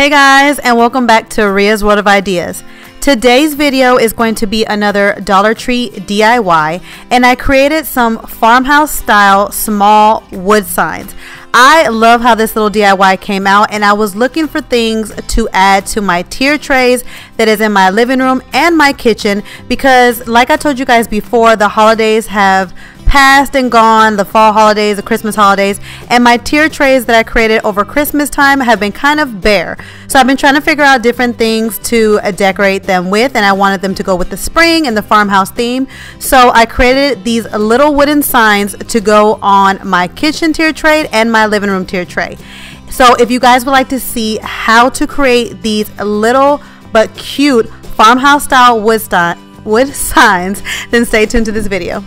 Hey guys, and welcome back to RIA'S World of Ideas. Today's video is going to be another Dollar Tree DIY, and I created some farmhouse style small wood signs. I love how this little DIY came out, and I was looking for things to add to my tier trays that is in my living room and my kitchen because, like I told you guys before, the holidays have passed and gone, the fall holidays, the Christmas holidays, and my tier trays that I created over Christmas time have been kind of bare. So I've been trying to figure out different things to decorate them with, and I wanted them to go with the spring and the farmhouse theme. So I created these little wooden signs to go on my kitchen tier tray and my living room tier tray. So if you guys would like to see how to create these little but cute farmhouse style wood signs, then stay tuned to this video.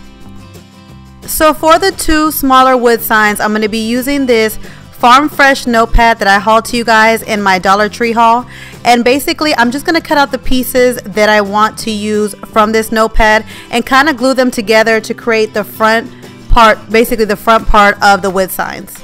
So for the two smaller wood signs, I'm going to be using this Farm Fresh notepad that I hauled to you guys in my Dollar Tree haul. And basically, I'm just going to cut out the pieces that I want to use from this notepad and kind of glue them together to create the front part, basically the front part of the wood signs.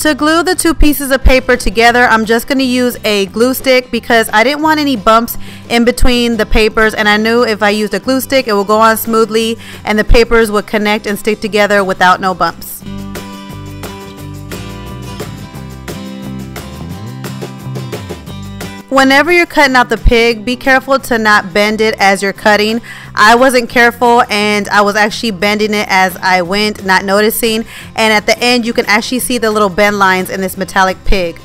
To glue the two pieces of paper together, I'm just going to use a glue stick because I didn't want any bumps in between the papers, and I knew if I used a glue stick it would go on smoothly and the papers would connect and stick together without no bumps. Whenever you're cutting out the pig, be careful to not bend it as you're cutting. I wasn't careful and I was actually bending it as I went, not noticing. And at the end, you can actually see the little bend lines in this metallic pig.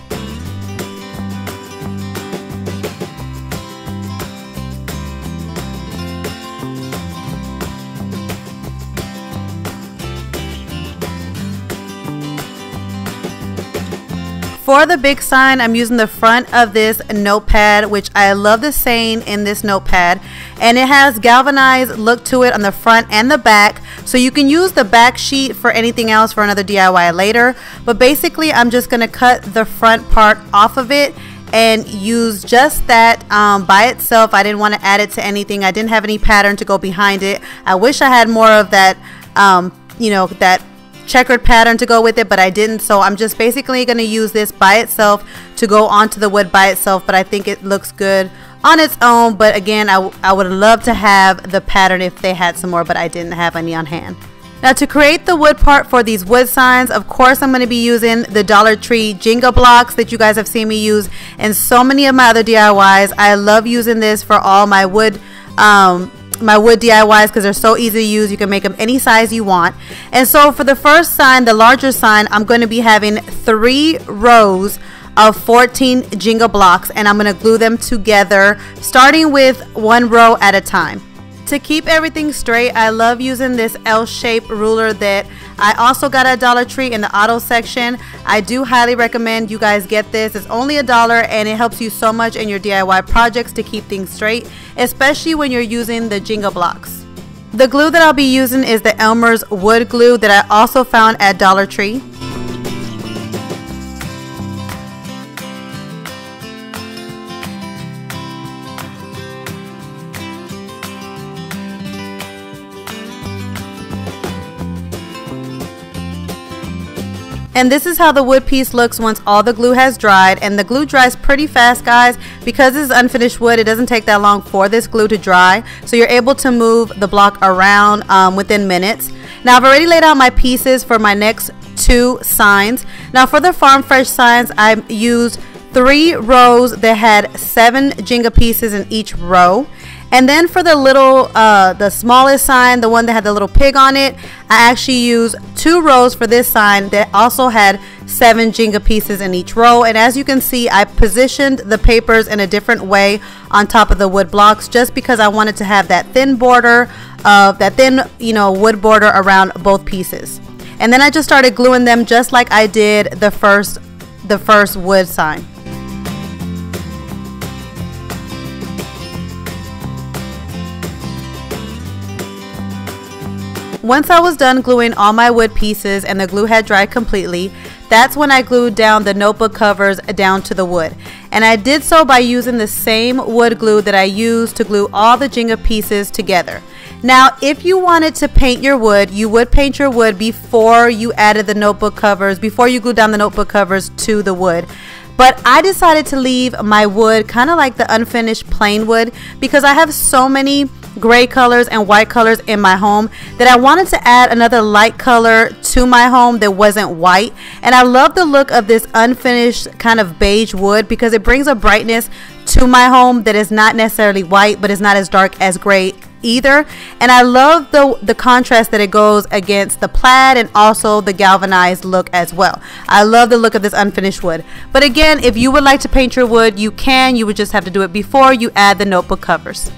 For the big sign, I'm using the front of this notepad, which I love the saying in this notepad, and it has galvanized look to it on the front and the back, so you can use the back sheet for anything else for another DIY later. But basically, I'm just going to cut the front part off of it and use just that by itself. I didn't want to add it to anything. I didn't have any pattern to go behind it. I wish I had more of that, you know, that checkered pattern to go with it, but I didn't. So I'm just basically going to use this by itself to go onto the wood by itself, but I think it looks good on its own. But again, I would love to have the pattern if they had some more, but I didn't have any on hand. Now, to create the wood part for these wood signs, of course I'm going to be using the Dollar Tree Jenga blocks that you guys have seen me use in so many of my other DIYs. I love using this for all my wood DIYs because they're so easy to use. You can make them any size you want. And so for the first sign, the larger sign, I'm going to be having 3 rows of 14 Jenga blocks, and I'm going to glue them together starting with 1 row at a time. To keep everything straight, I love using this L-shaped ruler that I also got at Dollar Tree in the auto section. I do highly recommend you guys get this. It's only $1 and it helps you so much in your DIY projects to keep things straight, especially when you're using the Jenga blocks. The glue that I'll be using is the Elmer's wood glue that I also found at Dollar Tree. And this is how the wood piece looks once all the glue has dried. And the glue dries pretty fast, guys. Because this is unfinished wood, it doesn't take that long for this glue to dry. So you're able to move the block around within minutes. Now, I've already laid out my pieces for my next 2 signs. Now, for the Farm Fresh signs, I used 3 rows that had 7 Jenga pieces in each row. And then for the little, the smallest sign, the one that had the little pig on it, I actually used 2 rows for this sign that also had 7 Jenga pieces in each row. And as you can see, I positioned the papers in a different way on top of the wood blocks just because I wanted to have that thin border of that thin, wood border around both pieces. And then I just started gluing them just like I did the first wood sign. Once I was done gluing all my wood pieces and the glue had dried completely, that's when I glued down the notebook covers down to the wood. And I did so by using the same wood glue that I used to glue all the Jenga pieces together. Now, if you wanted to paint your wood, you would paint your wood before you added the notebook covers, before you glued down the notebook covers to the wood. But I decided to leave my wood kind of like the unfinished plain wood because I have so many gray colors and white colors in my home that I wanted to add another light color to my home that wasn't white. And I love the look of this unfinished kind of beige wood because it brings a brightness to my home that is not necessarily white, but is not as dark as gray either. And I love the contrast that it goes against the plaid and also the galvanized look as well. I love the look of this unfinished wood. But again, if you would like to paint your wood, you can. You would just have to do it before you add the notebook covers.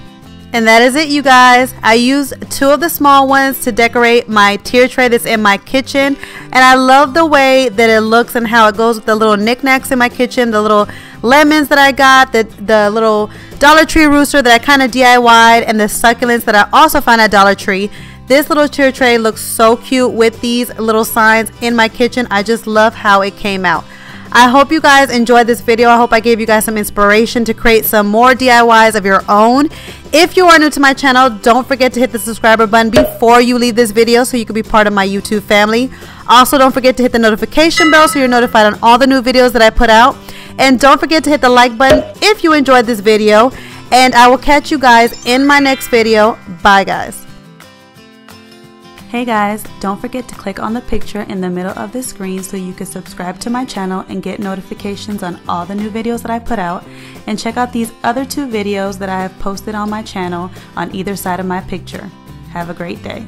And that is it, you guys. I used 2 of the small ones to decorate my tier tray that's in my kitchen. And I love the way that it looks and how it goes with the little knickknacks in my kitchen, the little lemons that I got, the little Dollar Tree rooster that I kind of DIY'd, and the succulents that I also found at Dollar Tree. This little tier tray looks so cute with these little signs in my kitchen. I just love how it came out. I hope you guys enjoyed this video. I hope I gave you guys some inspiration to create some more DIYs of your own. If you are new to my channel, don't forget to hit the subscriber button before you leave this video so you can be part of my YouTube family. Also, don't forget to hit the notification bell so you're notified on all the new videos that I put out. And don't forget to hit the like button if you enjoyed this video. And I will catch you guys in my next video. Bye, guys. Hey guys, don't forget to click on the picture in the middle of the screen so you can subscribe to my channel and get notifications on all the new videos that I put out. And check out these other 2 videos that I have posted on my channel on either side of my picture. Have a great day.